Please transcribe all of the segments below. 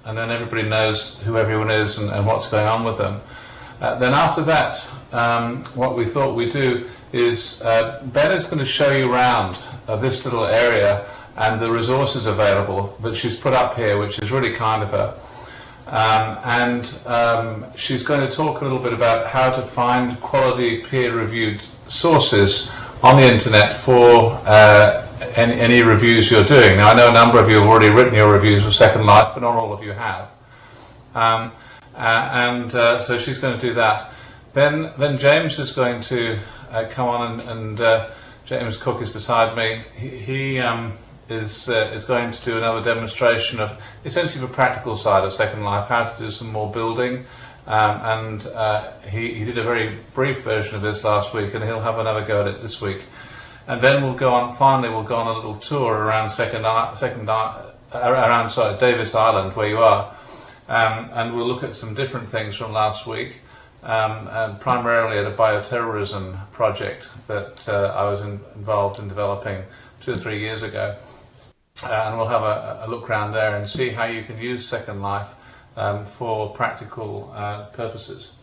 and then everybody knows who everyone is and what's going on with them. Then after that, what we thought we'd do is Ben is going to show you around this little area and the resources available that she's put up here, which is really kind of her. She's going to talk a little bit about how to find quality peer-reviewed sources on the internet for any reviews you're doing. Now, I know a number of you have already written your reviews for Second Life, but not all of you have. So she's going to do that. Then James is going to come on, and James Cook is beside me. He is going to do another demonstration of essentially the practical side of Second Life, how to do some more building. He did a very brief version of this last week, and he'll have another go at it this week. And then we'll go on a little tour around Davis Island, where you are, and we'll look at some different things from last week, and primarily at a bioterrorism project that I was involved in developing 2 or 3 years ago. And we'll have a look around there and see how you can use Second Life for practical purposes.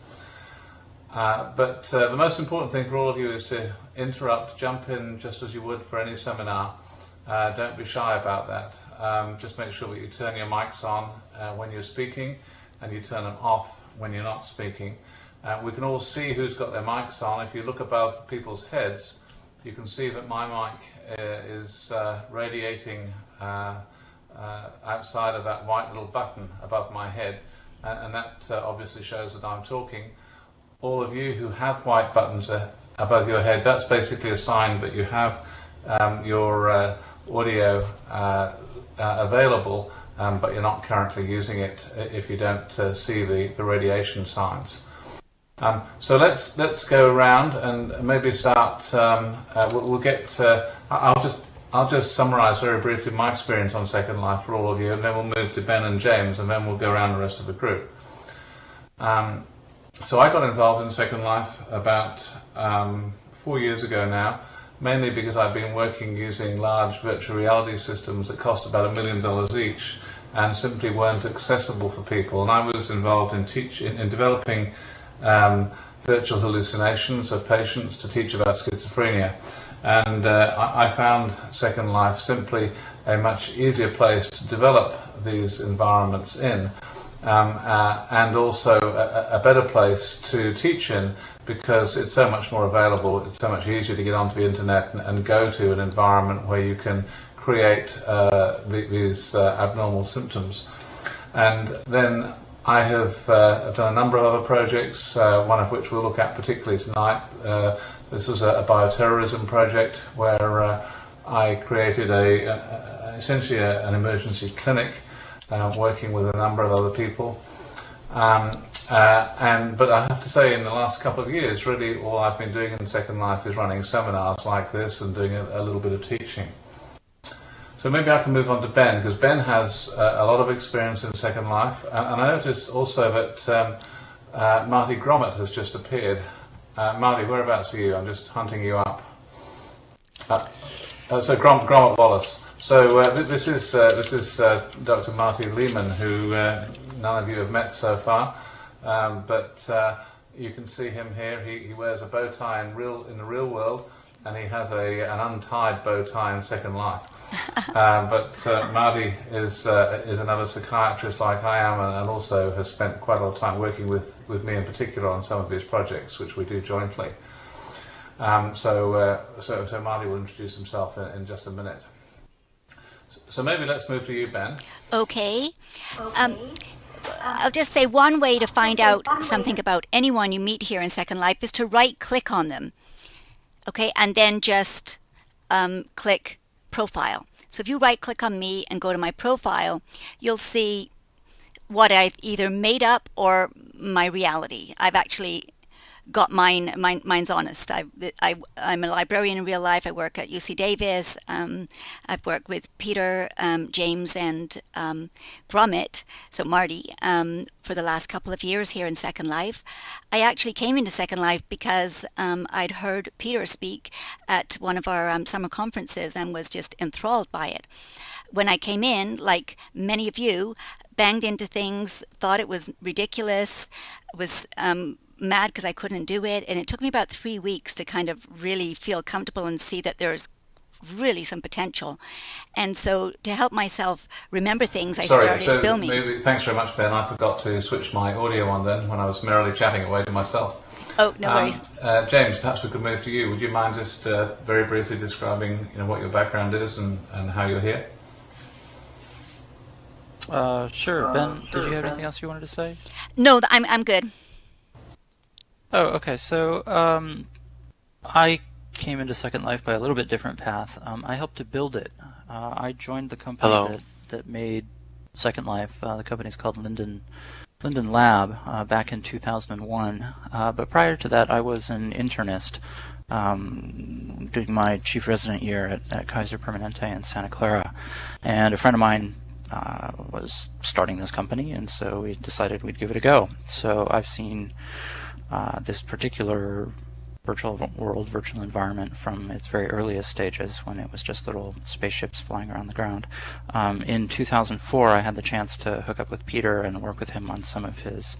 But the most important thing for all of you is to interrupt, jump in just as you would for any seminar. Don't be shy about that. Just make sure that you turn your mics on when you're speaking, and you turn them off when you're not speaking. We can all see who's got their mics on. If you look above people's heads, you can see that my mic is radiating outside of that white little button above my head, and that obviously shows that I'm talking. All of you who have white buttons above your head, that's basically a sign that you have your audio available, but you're not currently using it if you don't see the radiation signs. So let's go around and maybe start. We'll get. I'll just summarise very briefly my experience on Second Life for all of you, and then we'll move to Ben and James, and then we'll go around the rest of the group. So I got involved in Second Life about 4 years ago now, mainly because I've been working using large virtual reality systems that cost about $1 million each and simply weren't accessible for people. And I was involved in developing virtual hallucinations of patients to teach about schizophrenia. And I found Second Life simply a much easier place to develop these environments in. And also a better place to teach in, because it's so much more available. It's so much easier to get onto the internet and go to an environment where you can create these abnormal symptoms. And then I have done a number of other projects, one of which we'll look at particularly tonight. This was a bioterrorism project where I created essentially an emergency clinic, working with a number of other people. But I have to say, in the last couple of years, really all I've been doing in Second Life is running seminars like this and doing a little bit of teaching. So maybe I can move on to Ben, because Ben has a lot of experience in Second Life. And I noticed also that Marty Gromit has just appeared. Marty, whereabouts are you? I'm just hunting you up. So Gromit Wallace. So this is Dr. Marty Leamon, who none of you have met so far, but you can see him here. He wears a bow tie in the real world, and he has an untied bow tie in Second Life. But Marty is another psychiatrist like I am, and also has spent quite a lot of time working with me in particular on some of these projects, which we do jointly. So Marty will introduce himself in just a minute. So maybe let's move to you, Ben. Okay. I'll just say one way to find out something about anyone you meet here in Second Life is to right-click on them. Okay, and then just click Profile. So if you right-click on me and go to my profile, you'll see what I've either made up or my reality. I've actually got mine's honest. I'm a librarian in real life. I work at UC Davis. I've worked with Peter, James, and Gromit, so Marty, for the last couple of years here in Second Life. I actually came into Second Life because I'd heard Peter speak at one of our summer conferences and was just enthralled by it. When I came in, like many of you, banged into things, thought it was ridiculous, was mad because I couldn't do it. And it took me about 3 weeks to kind of really feel comfortable and see that there's really some potential. And so to help myself remember things, I started filming. Thanks very much, Ben. I forgot to switch my audio on then when I was merrily chatting away to myself. Oh, no worries. James, perhaps we could move to you. Would you mind just very briefly describing what your background is and how you're here? Sure. Ben, did you have anything else you wanted to say? No, I'm good. Oh, okay. So I came into Second Life by a little bit different path. I helped to build it. I joined the company that made Second Life. The company's called Linden Lab back in 2001. But prior to that, I was an internist doing my chief resident year at Kaiser Permanente in Santa Clara. And a friend of mine was starting this company, and so we decided we'd give it a go. So I've seen this particular virtual environment from its very earliest stages when it was just little spaceships flying around the ground. In 2004, I had the chance to hook up with Peter and work with him on some of his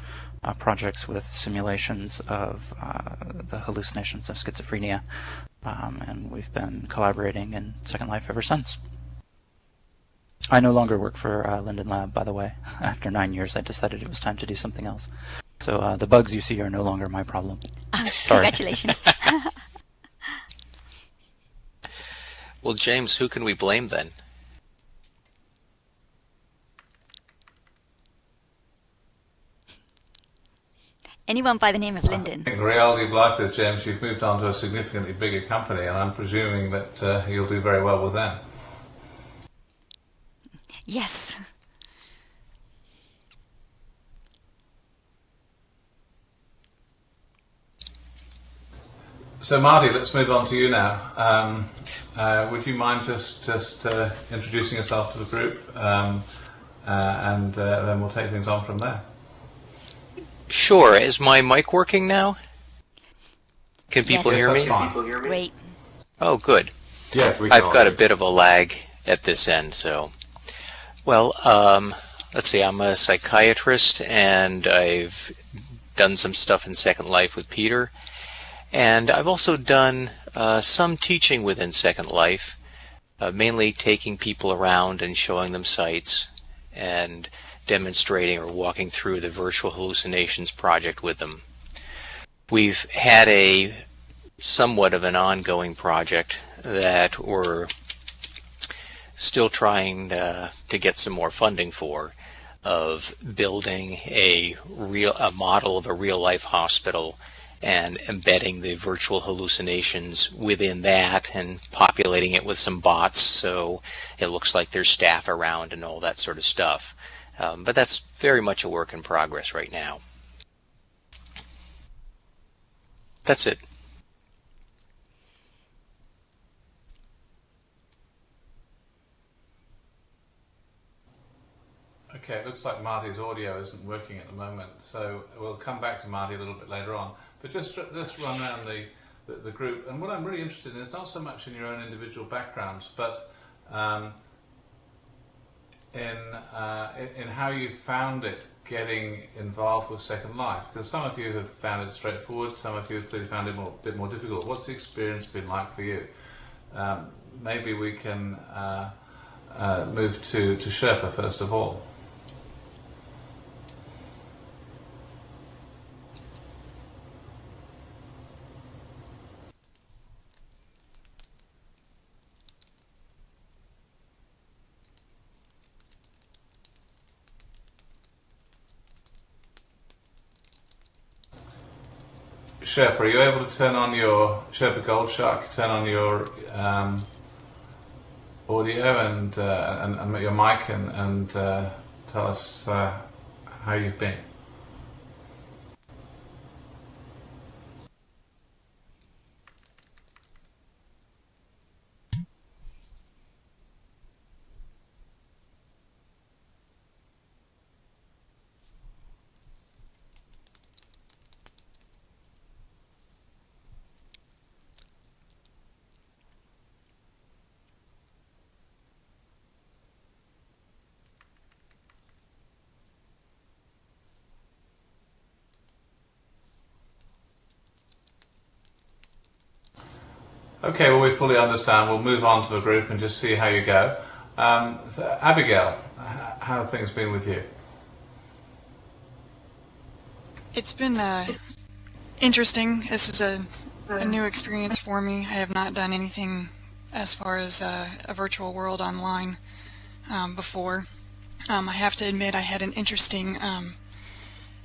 projects with simulations of the hallucinations of schizophrenia, and we've been collaborating in Second Life ever since. I no longer work for Linden Lab, by the way. After 9 years, I decided it was time to do something else. So the bugs you see are no longer my problem. Congratulations. Well, James, who can we blame then? Anyone by the name of Linden. I think the reality of life is, James, you've moved on to a significantly bigger company, and I'm presuming that you'll do very well with them. Yes. So Marty, let's move on to you now. Would you mind just introducing yourself to the group, and then we'll take things on from there. Sure. Is my mic working now? Can people Yes. hear me? Fine. Great. Oh, good. Yes, we can. I've got a bit of a lag at this end, so. Well, let's see. I'm a psychiatrist, and I've done some stuff in Second Life with Peter. And I've also done some teaching within Second Life, mainly taking people around and showing them sites and demonstrating or walking through the virtual hallucinations project with them. We've had a somewhat of an ongoing project that we're still trying to get some more funding for, of building a model of a real-life hospital and embedding the virtual hallucinations within that and populating it with some bots so it looks like there's staff around and all that sort of stuff. But that's very much a work in progress right now. That's it. Okay, it looks like Marty's audio isn't working at the moment, so we'll come back to Marty a little bit later on. But just run around the group, and what I'm really interested in is not so much in your own individual backgrounds, but in how you found it getting involved with Second Life. Because some of you have found it straightforward, some of you have clearly found it a bit more difficult. What's the experience been like for you? Maybe we can move to Sherpa first of all. Sherpa, are you able to turn on your Sherpa Gold Shark, turn on your audio and your mic and tell us how you've been? Okay, well, we fully understand. We'll move on to the group and just see how you go. So Abigail, how have things been with you? It's been interesting. This is a new experience for me. I have not done anything as far as a virtual world online before. I have to admit I had an interesting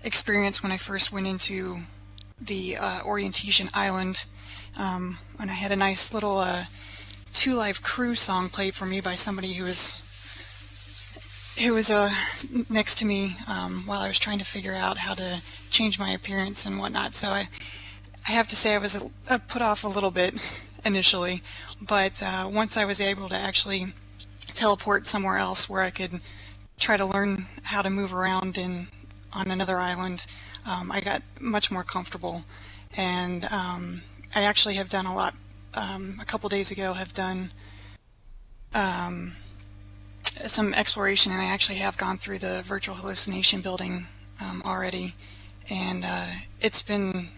experience when I first went into the orientation island, when I had a nice little Two Life Crew song played for me by somebody who was next to me while I was trying to figure out how to change my appearance and whatnot. So I have to say I was put off a little bit initially, but once I was able to actually teleport somewhere else where I could try to learn how to move around on another island, I got much more comfortable. And I actually have done a lot. A couple days ago have done some exploration, and I actually have gone through the virtual hallucination building already, and it's been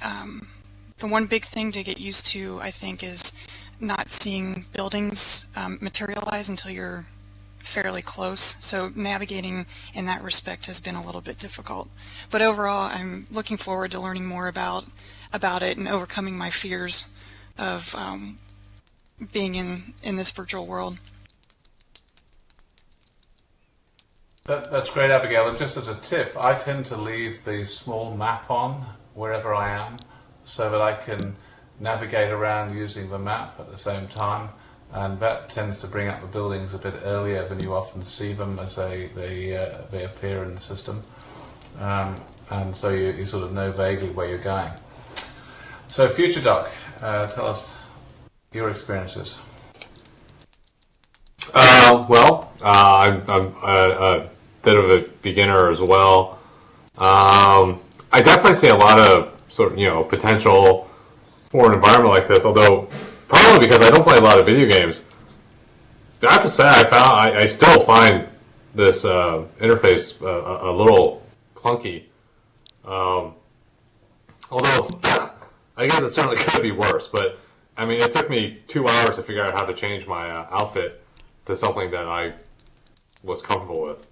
the one big thing to get used to, I think, is not seeing buildings materialize until you're fairly close. So navigating in that respect has been a little bit difficult, but overall I'm looking forward to learning more about it and overcoming my fears of being in this virtual world. That's great, Abigail. And just as a tip, I tend to leave the small map on wherever I am so that I can navigate around using the map at the same time. And that tends to bring up the buildings a bit earlier than you often see them as they appear in the system. And so you sort of know vaguely where you're going. So, Future Doc, tell us your experiences. I'm a bit of a beginner as well. I definitely see a lot of sort of, potential for an environment like this, although probably because I don't play a lot of video games. I have to say, I still find this interface a little clunky. Although I guess it certainly could be worse, but I mean, it took me 2 hours to figure out how to change my outfit to something that I was comfortable with.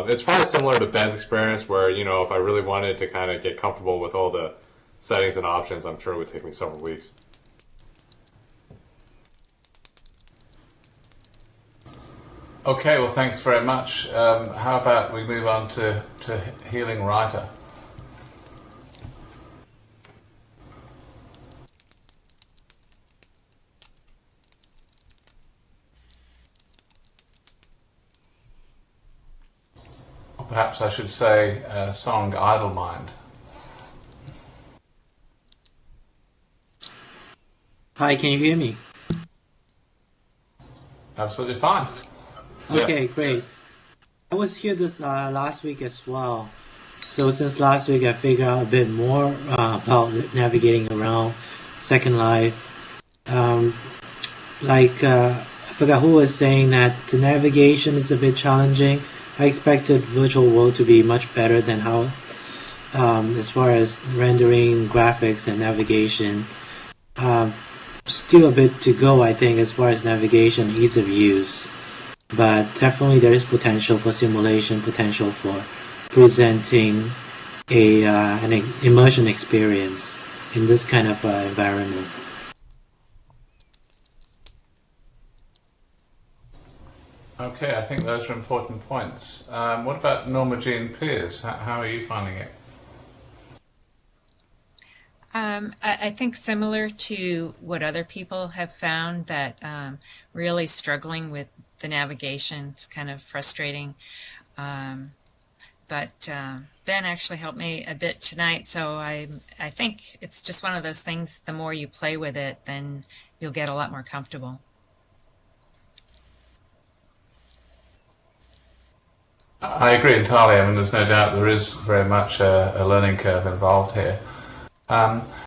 It's probably similar to Ben's experience where, if I really wanted to kind of get comfortable with all the settings and options, I'm sure it would take me several weeks. Okay, well, thanks very much. How about we move on to Healing Writer? Or perhaps I should say Song Idle Mind. Hi, can you hear me? Absolutely fine. Okay, Yeah. great. I was here this last week as well. So since last week, I figured out a bit more about navigating around Second Life. I forgot who was saying that the navigation is a bit challenging. I expected Virtual World to be much better than how, as far as rendering, graphics, and navigation. Still a bit to go, I think, as far as navigation, ease of use. But definitely there is potential for simulation, potential for presenting an immersion experience in this kind of environment. Okay, I think those are important points. What about Norma Jean Pierce? How are you finding it? I think similar to what other people have found, that really struggling with the navigation is kind of frustrating. But Ben actually helped me a bit tonight, so I think it's just one of those things, the more you play with it, then you'll get a lot more comfortable. I agree entirely. I mean, there's no doubt there is very much a learning curve involved here.